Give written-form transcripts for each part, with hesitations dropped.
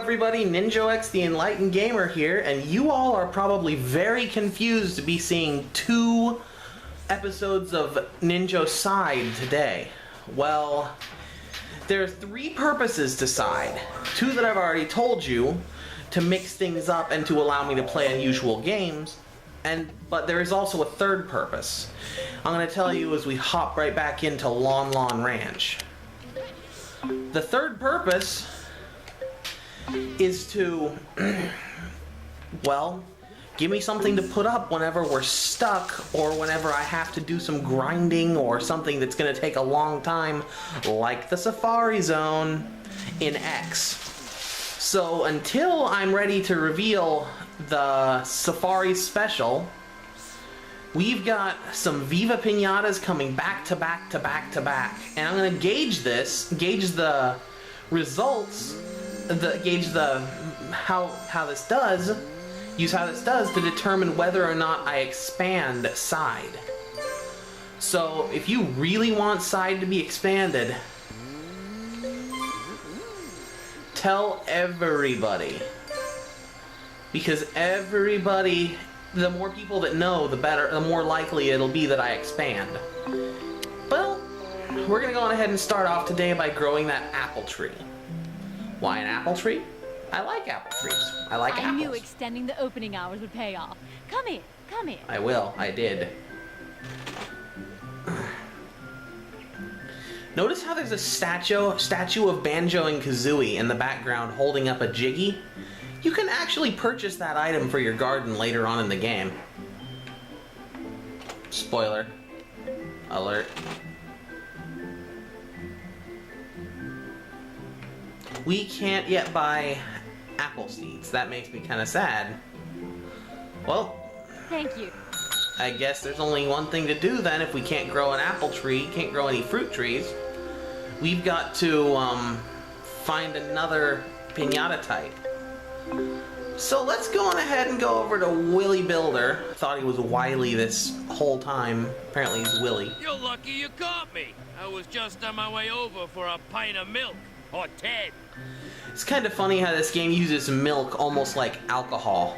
everybody, Ninjo X the Enlightened Gamer here, and you all are probably very confused to be seeing two episodes of Ninjo SiDE today. Well, there are three purposes to SiDE. Two that I've already told you, to mix things up and to allow me to play unusual games, but there is also a third purpose. I'm going to tell you as we hop right back into Lon Ranch. The third purpose is to, well, give me something to put up whenever we're stuck or whenever I have to do some grinding or something that's going to take a long time, like the Safari Zone in X. So until I'm ready to reveal the Safari Special, we've got some Viva Pinatas coming back to back to back to back. And I'm going to gauge the results, how this does, use how this does to determine whether or not I expand SiDE. So if you really want SiDE to be expanded, tell everybody. Because everybody, the more people that know, the better, the more likely it'll be that I expand. Well, we're gonna go on ahead and start off today by growing that apple tree. Why an apple tree? I like apple trees. I like apples. I knew extending the opening hours would pay off. Come in, come in. I will, I did. Notice how there's a statue of Banjo and Kazooie in the background holding up a Jiggy? You can actually purchase that item for your garden later on in the game. Spoiler alert. We can't yet buy apple seeds. That makes me kind of sad. Well, thank you. I guess there's only one thing to do then. If we can't grow an apple tree, can't grow any fruit trees, we've got to find another pinata type. So let's go on ahead and go over to Willy Builder. Thought he was Wiley this whole time. Apparently he's Willy. You're lucky you caught me. I was just on my way over for a pint of milk. Or 10. It's kind of funny how this game uses milk almost like alcohol.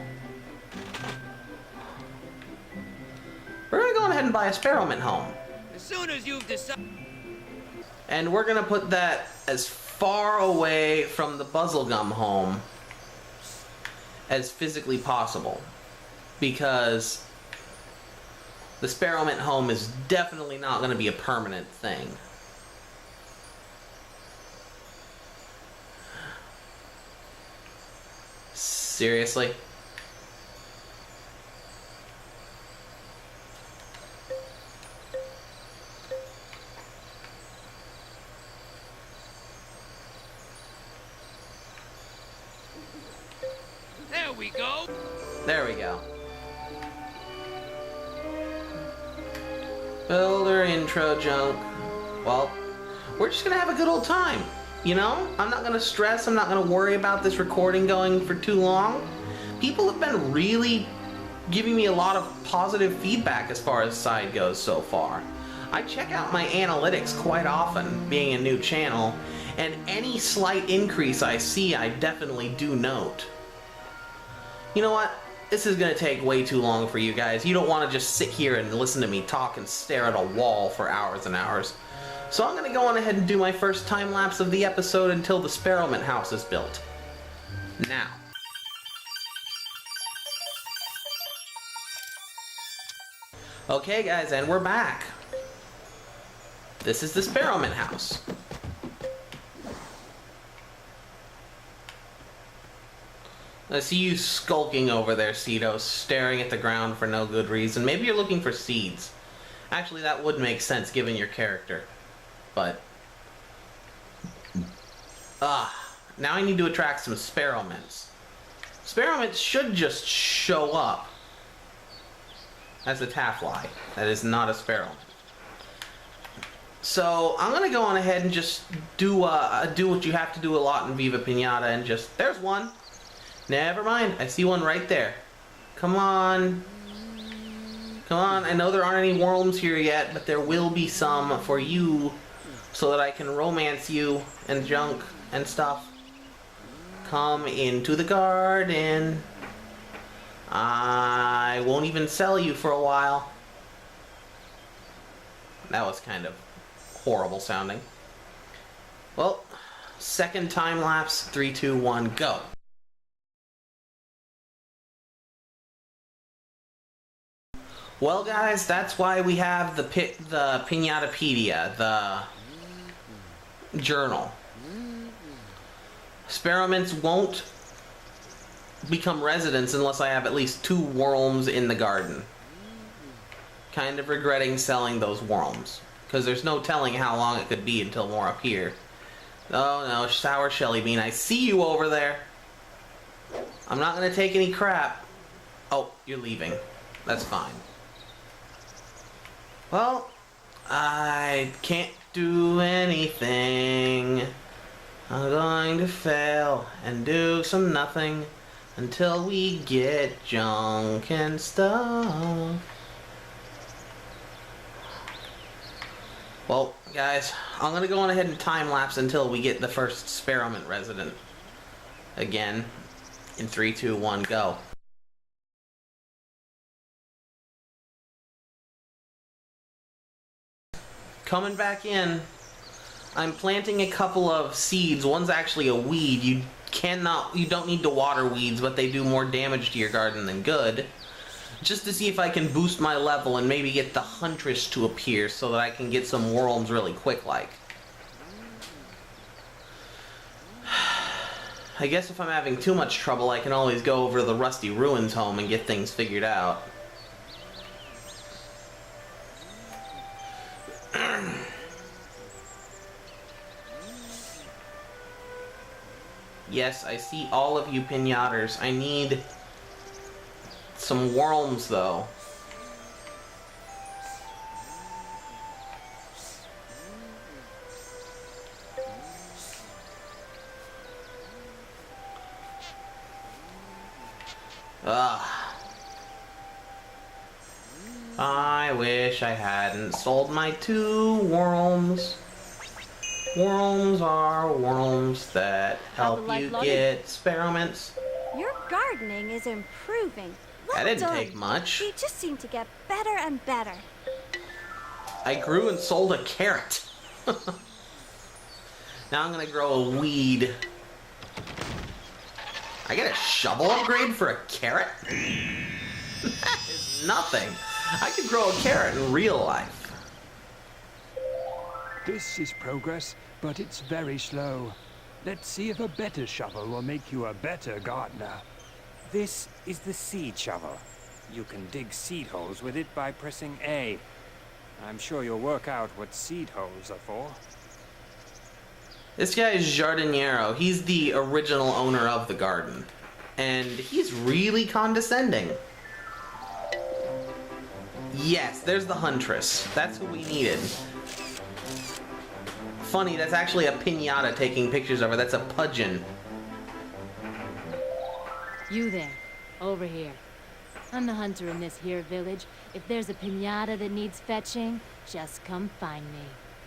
We're gonna go ahead and buy a Sparrowmint home. As soon as you've decided. And we're gonna put that as far away from the Buzzlegum home as physically possible, because the Sparrowmint home is definitely not going to be a permanent thing. Seriously? There we go. There we go. Builder intro junk. Well, we're just gonna have a good old time. You know, I'm not gonna stress, I'm not gonna worry about this recording going for too long. People have been really giving me a lot of positive feedback as far as SiDE goes so far. I check out my analytics quite often, being a new channel, and any slight increase I see, I definitely do note. You know what? This is gonna take way too long for you guys. You don't wanna just sit here and listen to me talk and stare at a wall for hours and hours. So I'm gonna go on ahead and do my first time lapse of the episode until the Sparrowmint house is built. Now. Okay guys, and we're back. This is the Sparrowmint house. I see you skulking over there, Cedo, staring at the ground for no good reason. Maybe you're looking for seeds. Actually, that would make sense given your character. But now I need to attract some Sparrowmints. Sparrowmints should just show up as a Taffly. That is not a Sparrowmint. So I'm gonna go on ahead and just do what you have to do a lot in Viva Pinata and just, there's one. Never mind, I see one right there. Come on. Come on, I know there aren't any worms here yet, but there will be some for you so that I can romance you and junk and stuff. come into the garden. I won't even sell you for a while. That was kind of horrible sounding. Well, second time lapse, 3, 2, 1, go. Well, guys, that's why we have the Pinatapedia, the journal. Experiments won't become residents unless I have at least 2 worms in the garden. Kind of regretting selling those worms, because there's no telling how long it could be until more appear. Oh no, sour Shelly Bean, I see you over there. I'm not gonna take any crap. Oh, you're leaving. That's fine. Well, I can't do anything. I'm going to fail and do some nothing until we get junk and stuff. Well, guys, I'm gonna go on ahead and time lapse until we get the first experiment resident. Again, in 3, 2, 1, go. Coming back in, I'm planting a couple of seeds. One's actually a weed. You don't need to water weeds, but they do more damage to your garden than good. Just to see if I can boost my level and maybe get the Huntress to appear so that I can get some worms really quick like. I guess if I'm having too much trouble, I can always go over to the Rusty Ruins home and get things figured out. Yes, I see all of you pinaters. I need some worms, though. Ugh. I wish I hadn't sold my 2 worms. Worms are worms that help you get experiments. Your gardening is improving. Well That didn't done. take much. You just seem to get better and better. I grew and sold a carrot. Now I'm gonna grow a weed. I get a shovel upgrade for a carrot? That is nothing. I could grow a carrot in real life. This is progress, but it's very slow. Let's see if a better shovel will make you a better gardener. This is the seed shovel. You can dig seed holes with it by pressing A. I'm sure you'll work out what seed holes are for. This guy is Jardinero. He's the original owner of the garden. And he's really condescending. Yes, there's the Huntress. That's who we needed. Funny, that's actually a pinata taking pictures of her. That's a pudgeon. You there, over here. I'm the hunter in this here village. If there's a pinata that needs fetching, just come find me.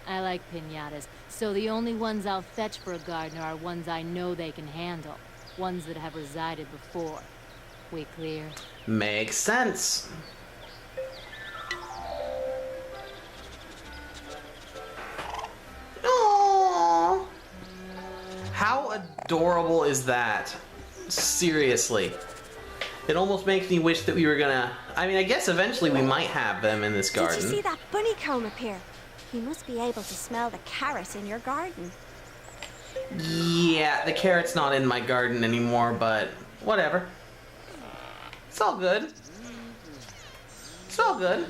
I like pinatas, so the only ones I'll fetch for a gardener are ones I know they can handle. Ones that have resided before. We clear? Makes sense. Aww. How adorable is that? Seriously. It almost makes me wish that we were gonna... I mean, I guess eventually we might have them in this garden. Did you see that bunny comb appear? He must be able to smell the carrots in your garden. Yeah, the carrot's not in my garden anymore, but whatever. It's all good. It's all good.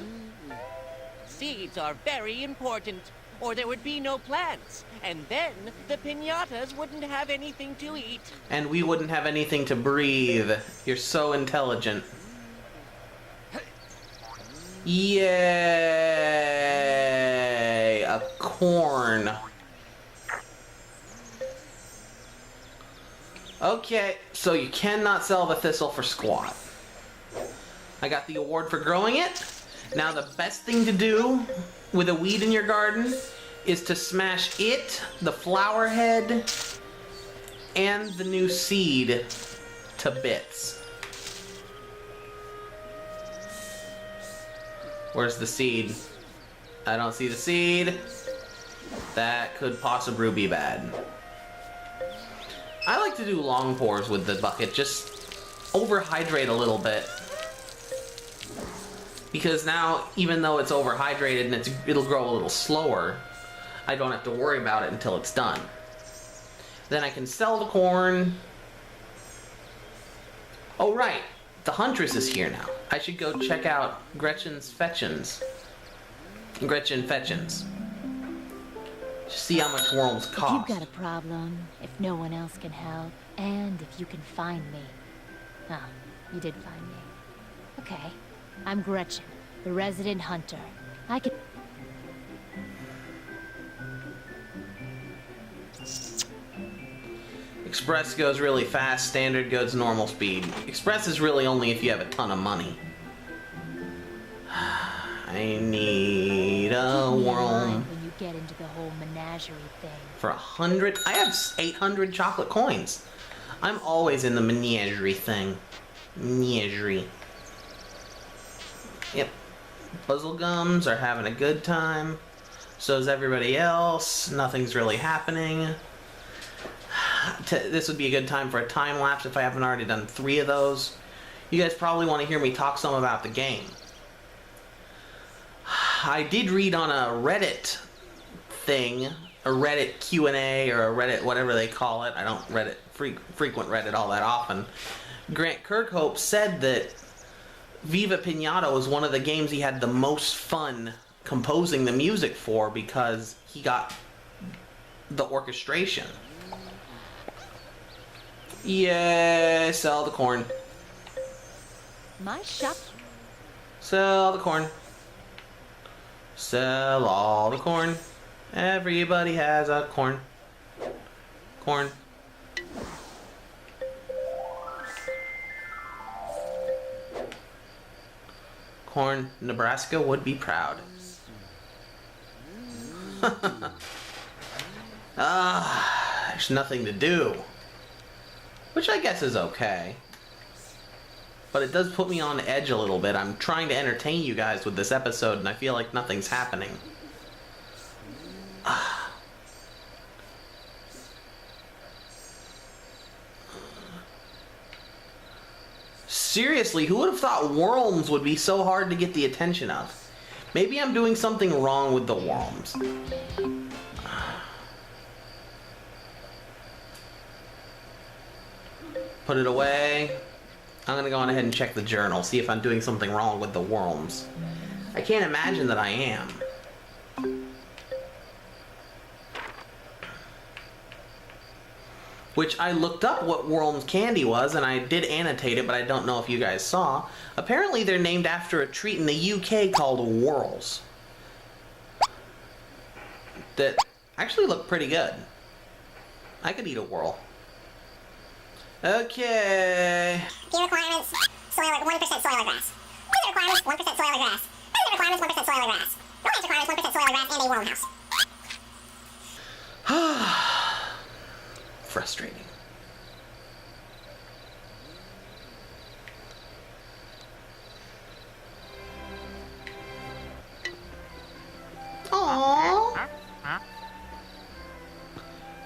Seeds are very important, or there would be no plants, and then the pinatas wouldn't have anything to eat. And we wouldn't have anything to breathe. You're so intelligent. Yay! A corn. Okay, so you cannot sell the thistle for squat. I got the award for growing it. Now the best thing to do with a weed in your garden is to smash it, the flower head, and the new SiDE to bits. Where's the SiDE? I don't see the SiDE. That could possibly be bad. I like to do long pours with the bucket, just overhydrate a little bit. Because now, even though it's overhydrated and it'll grow a little slower, I don't have to worry about it until it's done. Then I can sell the corn. Oh right, the Huntress is here now. I should go check out Gretchen Fetchins. Just see how much worms cost. If you've got a problem, if no one else can help, and if you can find me. Ah, you did find me. Okay, I'm Gretchen, the resident hunter. I can... Express goes really fast, standard goes normal speed. Express is really only if you have a ton of money. I need a worm. When you get into the whole menagerie thing. For 100? I have 800 chocolate coins. I'm always in the menagerie thing. Menagerie. Yep. Puzzle gums are having a good time. So is everybody else. Nothing's really happening. This would be a good time for a time lapse if I haven't already done 3 of those. You guys probably want to hear me talk some about the game. I did read on a Reddit thing, a Reddit Q&A or a Reddit whatever they call it. I don't frequent Reddit all that often. Grant Kirkhope said that Viva Pinata was one of the games he had the most fun composing the music for because he got the orchestration. Yeah, sell the corn. My shop. Sell the corn. Sell all the corn. Everybody has a corn. Corn. Corn. Nebraska would be proud. There's nothing to do. Which I guess is okay. But it does put me on edge a little bit. I'm trying to entertain you guys with this episode and I feel like nothing's happening. Seriously, who would have thought worms would be so hard to get the attention of? Maybe I'm doing something wrong with the worms. Put it away. I'm gonna go on ahead and check the journal, see if I'm doing something wrong with the worms. I can't imagine that I am. Which I looked up what worms candy was, and I did annotate it, but I don't know if you guys saw. Apparently they're named after a treat in the UK called Whirls. That actually look pretty good. I could eat a whirl. Okay. Few requirements, soil, 1% soil or grass. Other requirements, 1% soil or grass. Other requirements, 1% soil or grass. No requirements, 1% soil or grass, and a worm house. Frustrating. Aww.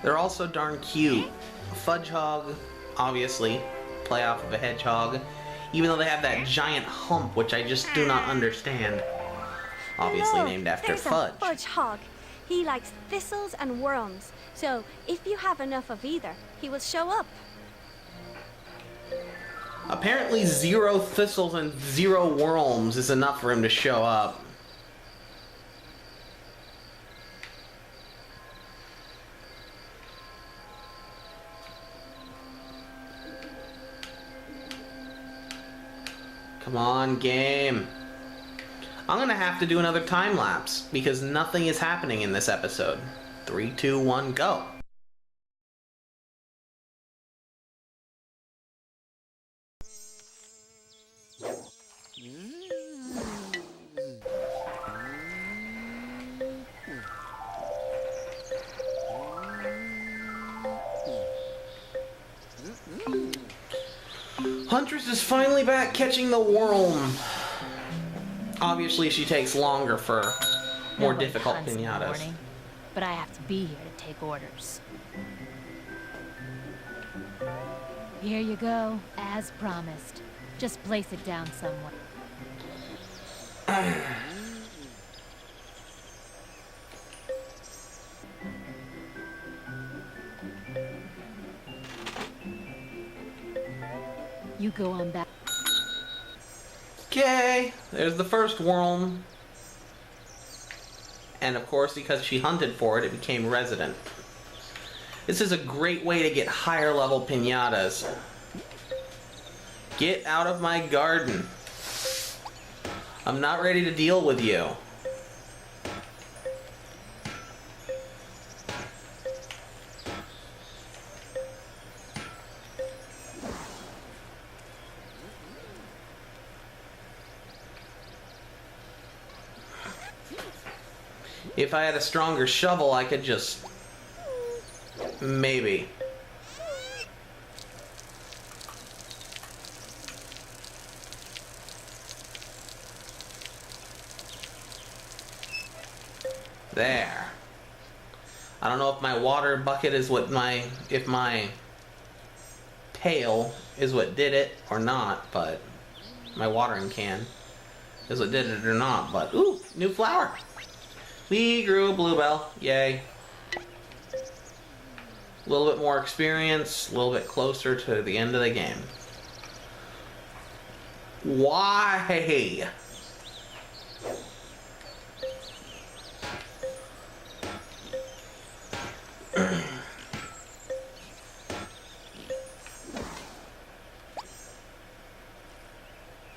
They're all so darn cute. Fudge Hog, obviously, play off of a hedgehog, even though they have that giant hump, which I just do not understand. Obviously named after Fudge. Fudge Hog. He likes thistles and worms, so if you have enough of either, he will show up. Apparently 0 thistles and 0 worms is enough for him to show up. Come on, game. I'm gonna have to do another time lapse because nothing is happening in this episode. 3, 2, 1, go. Huntress is finally back catching the worm. Obviously, she takes longer for more Nobody difficult hunts in the pinatas. morning, but I have to be here to take orders. Here you go, as promised. Just place it down somewhere. You go on back. Okay, there's the first worm. And of course, because she hunted for it, it became resident. This is a great way to get higher level pinatas. Get out of my garden. I'm not ready to deal with you. If I had a stronger shovel, I could just... maybe. There. I don't know if my water bucket is what my... if my pail is what did it or not, but... my watering can is what did it or not, but... ooh, new flower! We grew a bluebell. Yay. A little bit more experience, a little bit closer to the end of the game. Why?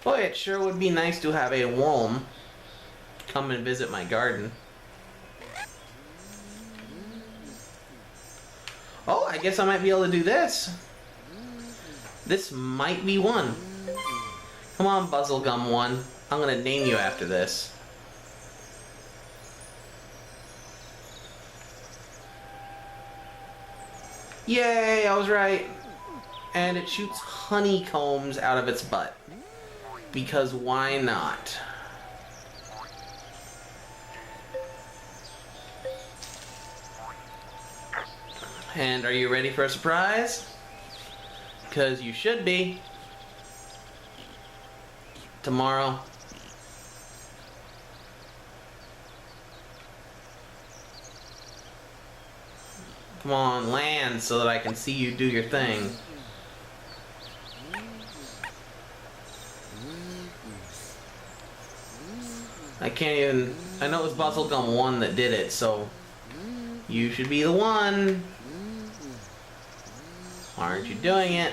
Boy, it sure would be nice to have a worm come and visit my garden. Oh, I guess I might be able to do this. This might be one. Come on, Buzzlegum 1. I'm gonna name you after this. Yay, I was right. And it shoots honeycombs out of its butt. Because why not? And are you ready for a surprise? Because you should be. Tomorrow. Come on, land so that I can see you do your thing. I can't even... I know it was Buzzlegum 1 that did it, so... you should be the one. Aren't you doing it?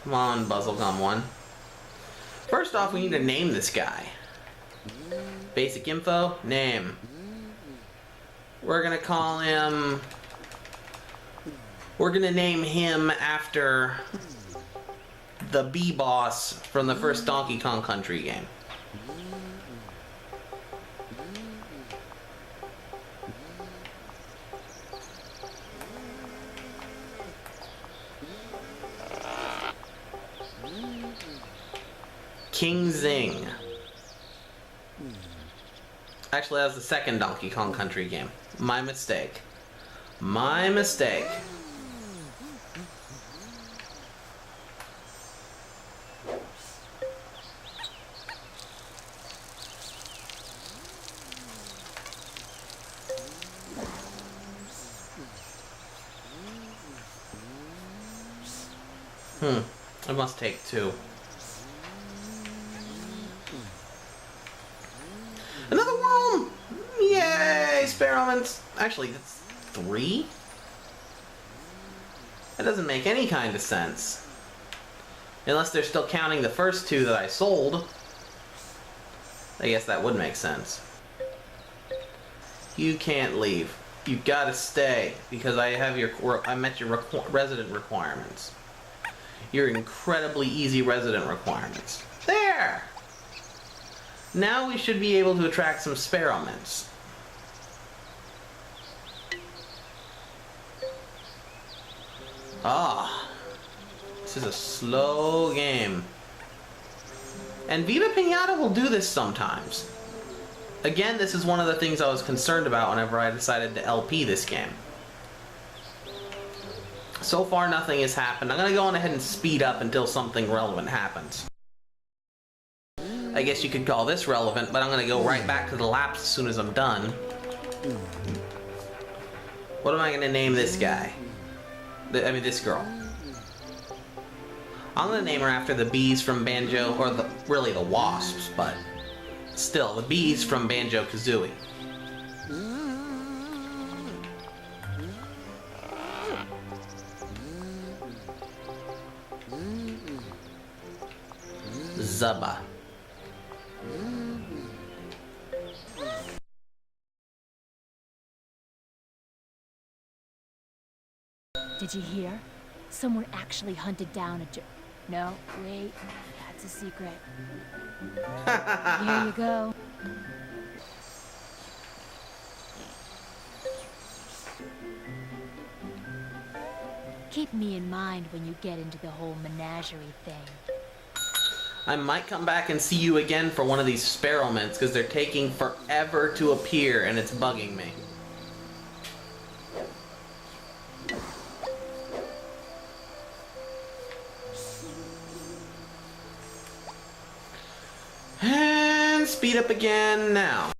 Come on, Buzzlegum 1. First off, we need to name this guy. Basic info, name. We're gonna call him... we're gonna name him after the B-Boss from the first Donkey Kong Country game. King Zing. Actually, that was the second Donkey Kong Country game. My mistake. My mistake. I must take 2. Another worm! Yay! Experiments! Actually, that's 3? That doesn't make any kind of sense. Unless they're still counting the first 2 that I sold. I guess that would make sense. You can't leave. You gotta stay because I have I met your resident requirements. Your incredibly easy resident requirements. There! Now we should be able to attract some experiments. Ah, this is a slow game. And Viva Pinata will do this sometimes. Again, this is one of the things I was concerned about whenever I decided to LP this game. So far, nothing has happened. I'm gonna go on ahead and speed up until something relevant happens. I guess you could call this relevant, but I'm gonna go right back to the laps as soon as I'm done. What am I gonna name this guy? I mean, this girl. I'm gonna name her after the bees from Banjo, or really the wasps, but still, the bees from BanjoKazooie. Zubba. Did you hear? Someone actually hunted down a No, wait. That's a secret. Here you go. Keep me in mind when you get into the whole menagerie thing. I might come back and see you again for one of these experiments because they're taking forever to appear and it's bugging me. And speed up again now.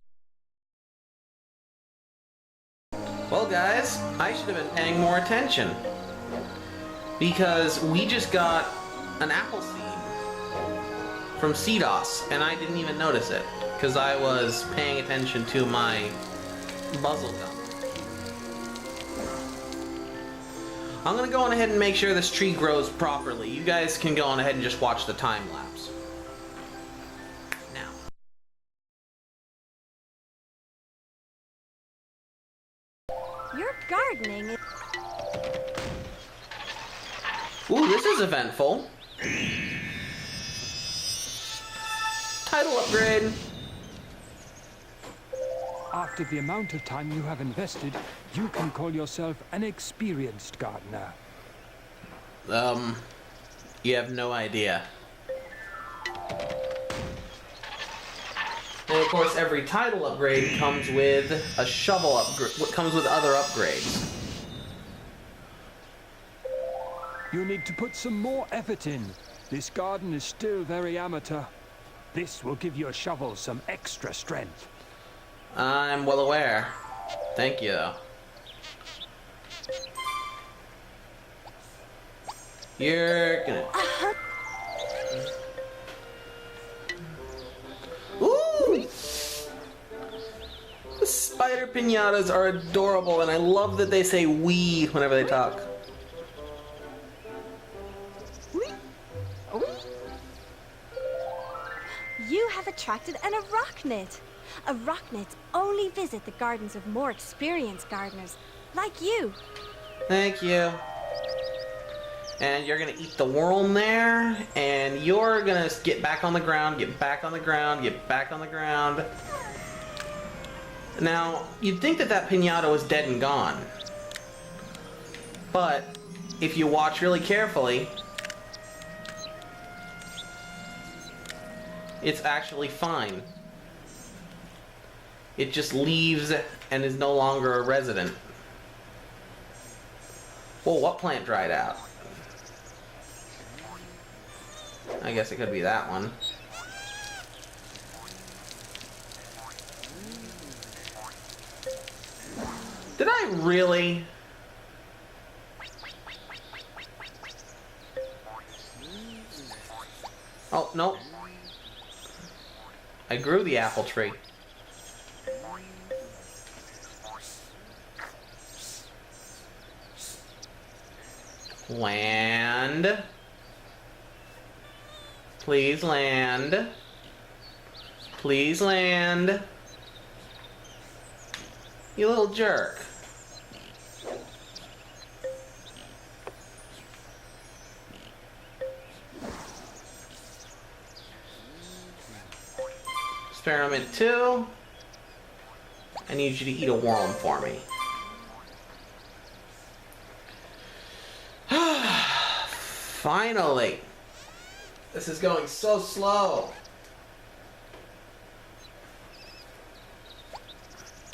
Well guys, I should have been paying more attention because we just got an apple seed from SiDE, and I didn't even notice it because I was paying attention to my muzzle gun. I'm gonna go on ahead and make sure this tree grows properly. You guys can go on ahead and just watch the time lapse. Now. Your gardening is... Ooh, this is eventful. Title upgrade. After the amount of time you have invested, you can call yourself an experienced gardener. You have no idea. And of course, every title upgrade comes with a shovel upgrade. Comes with other upgrades. You need to put some more effort in. This garden is still very amateur. This will give your shovel some extra strength. I'm well aware. Thank you, though. You're gonna... Ooh! The spider pinatas are adorable, and I love that they say "we" whenever they talk. You have attracted an arachnid. Arachnids only visit the gardens of more experienced gardeners, like you. Thank you. And you're gonna eat the worm there, and you're gonna get back on the ground, get back on the ground, get back on the ground. Now, you'd think that that pinata was dead and gone. But, if you watch really carefully, it's actually fine. It just leaves and is no longer a resident. Whoa, what plant dried out? I guess it could be that one. Did I really? Oh, no. I grew the apple tree. Land. Please land. Please land. You little jerk. Experiment 2. I need you to eat a worm for me. Finally. This is going so slow.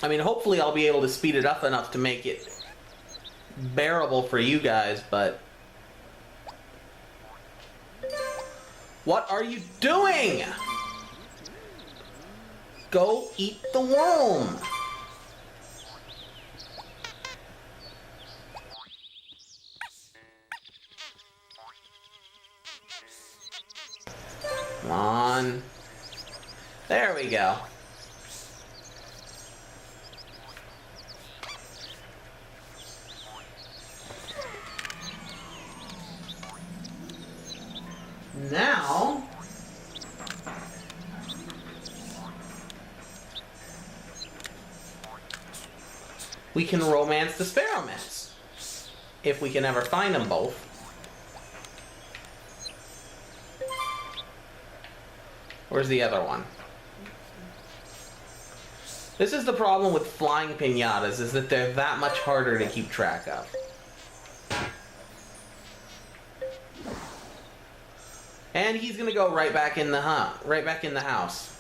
I mean, hopefully I'll be able to speed it up enough to make it bearable for you guys, but... What are you doing? Go eat the worm. Come on. There we go. Now, we can romance the Sparrowmans, if we can ever find them both. Where's the other one? This is the problem with flying pinatas, is that they're that much harder to keep track of. And he's gonna go right back in the house.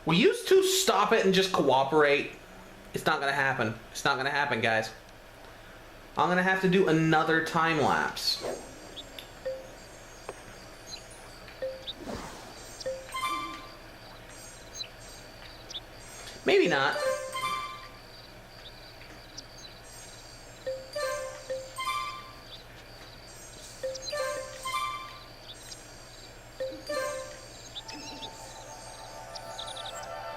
Will you two stop it and just cooperate? It's not gonna happen. It's not gonna happen, guys. I'm gonna have to do another time lapse. Maybe not.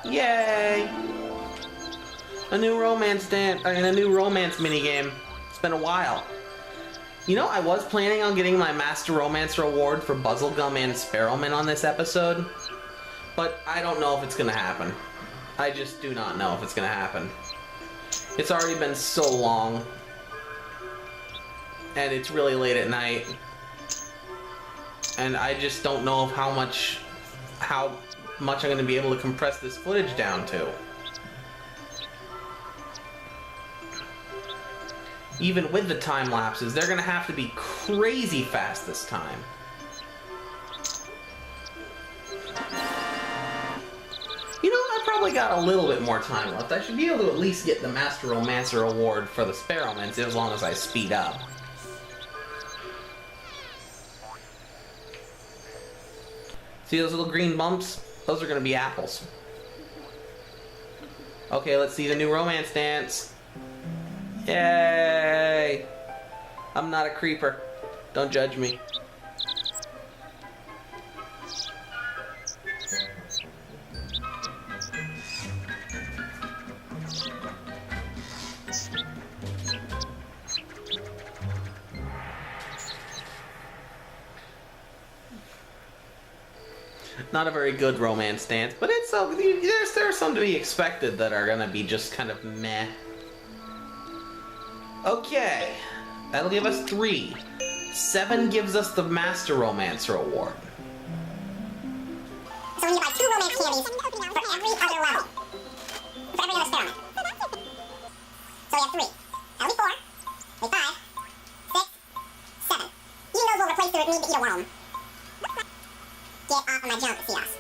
Yay! A new romance minigame. It's been a while. You know, I was planning on getting my Master Romancer award for Buzzlegum and Sparrowman on this episode, but I don't know if it's gonna happen. I just do not know if it's gonna happen. It's already been so long, and it's really late at night, and I just don't know of how much I'm gonna be able to compress this footage down to. Even with the time lapses, they're gonna have to be crazy fast this time. You know, I probably got a little bit more time left. I should be able to at least get the Master Romancer award for the Sparrowmans as long as I speed up. See those little green bumps? Those are gonna be apples. Okay, let's see the new romance dance. Yay! I'm not a creeper. Don't judge me. Not a very good romance dance, but it's there's some to be expected that are gonna be just kind of meh. Okay, that'll give us 3. 7 gives us the Master Romancer award. So we need to buy 2 romance candies for every other level. For every other experiment. So we have 3. That'll be 4. That'll be 5. 6. 7. Even those will replace the need to eat a worm. Get off of my junk, Seos.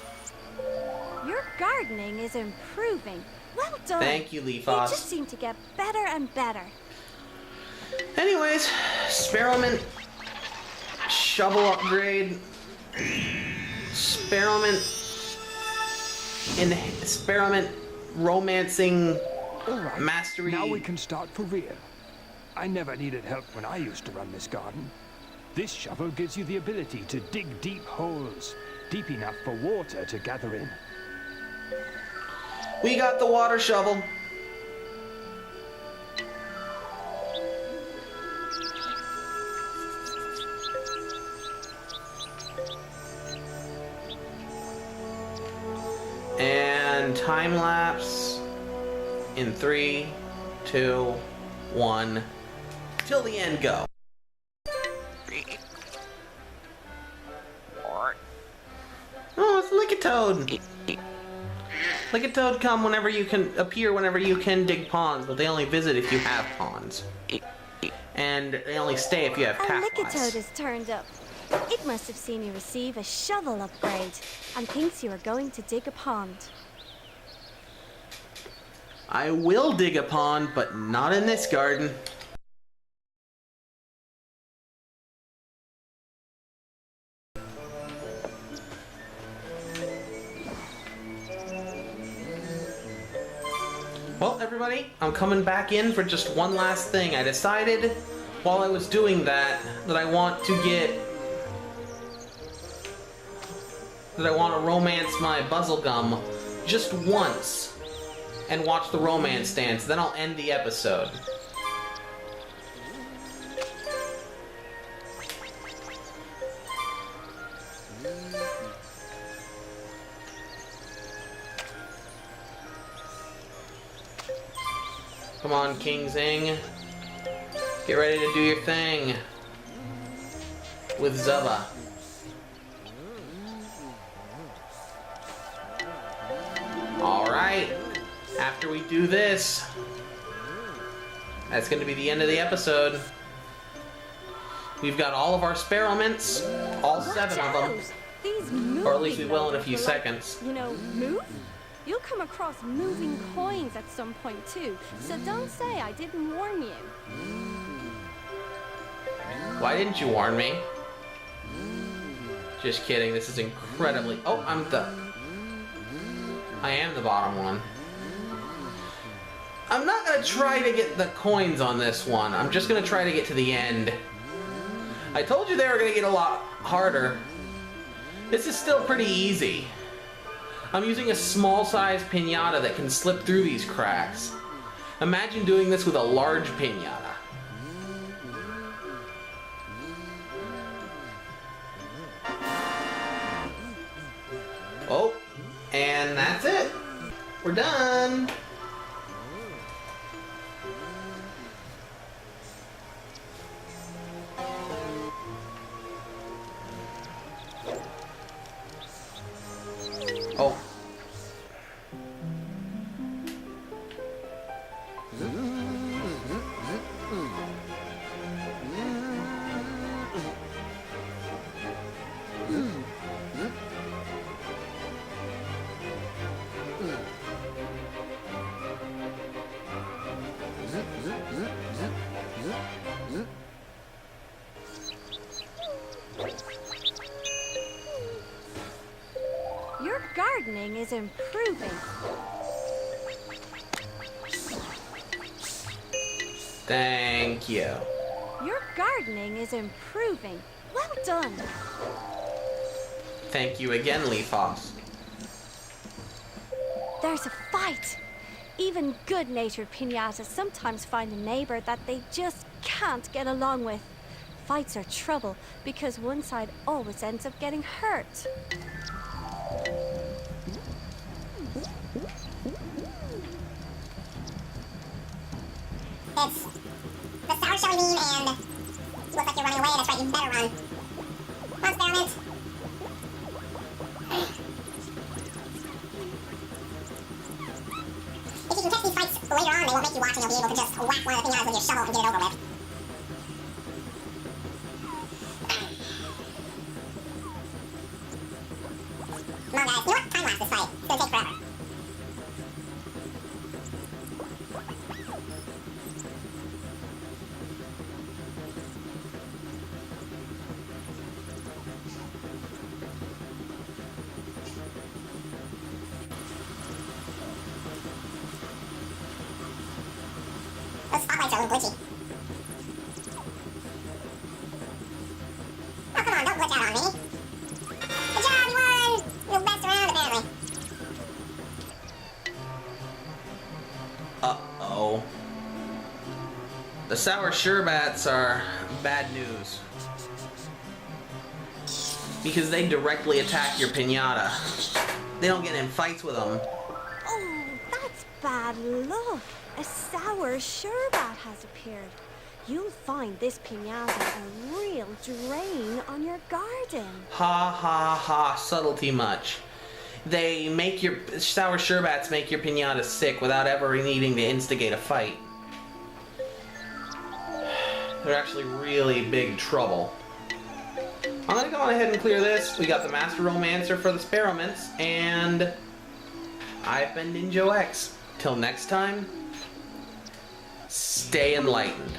Your gardening is improving. Well done. Thank you, You Leafos. just seem to get better and better. Anyways, Sparrowman shovel upgrade. Sparrowman romancing All right, mastery. now we can start for real. I never needed help when I used to run this garden. This shovel gives you the ability to dig deep holes, deep enough for water to gather in. We got the water shovel. And time lapse in 3, 2, 1, till the end go. Oh, it's Lickatoad. Like a toad come whenever you can appear whenever you can dig ponds, but they only visit if you have ponds. And they only stay if you have A pathways. Lickatoad has turned up. It must have seen you receive a shovel upgrade and thinks you are going to dig a pond. I will dig a pond, but not in this garden. Well, everybody, I'm coming back in for just one last thing. I decided while I was doing that I want to romance my Buzzlegum just once and watch the romance dance. Then I'll end the episode. Come on, King Zing. Get ready to do your thing. With Zubba. Alright. After we do this, that's going to be the end of the episode. We've got all of our experiments, all 7 of them. These moving Or at least we will in a numbers few will, seconds. Like, move? You'll come across moving coins at some point too, so don't say I didn't warn you. Why didn't you warn me? Just kidding, this is incredibly... Oh, I am the bottom one. I'm not gonna try to get the coins on this one. I'm just gonna try to get to the end. I told you they were gonna get a lot harder. This is still pretty easy. I'm using a small-sized pinata that can slip through these cracks. Imagine doing this with a large pinata. Oh, and that's it. We're done. Oh. Your gardening is improving. Thank you. Your gardening is improving. Well done. Thank you again, Leafos. There's a fight. Even good-natured pinatas sometimes find a neighbor that they just can't get along with. Fights are trouble because one side always ends up getting hurt. It's the sour shelly bean and looks like you're running away. That's right, you better run. One experiment. If you can catch these fights later on, they won't make you watch and you'll be able to just whack one of the pinatas with your shovel and get it over with. Come on, guys. You know what? Time lapse this fight. It's gonna take forever. Those spotlights are a little glitchy. Oh, come on, don't glitch out on me. Good job, you won! You're the best around, apparently. Uh-oh. The sour sherbats are bad news. Because they directly attack your pinata. They don't get in fights with them. Oh, that's bad luck. A sour sherbet has appeared. You'll find this pinata a real drain on your garden. Ha ha ha, subtlety much. They make your sour sherbets make your pinata sick without ever needing to instigate a fight. They're actually really big trouble. I'm gonna go on ahead and clear this. We got the Master Romancer for the Sparrowmints, and I've been Ninjo X. Till next time, stay enlightened.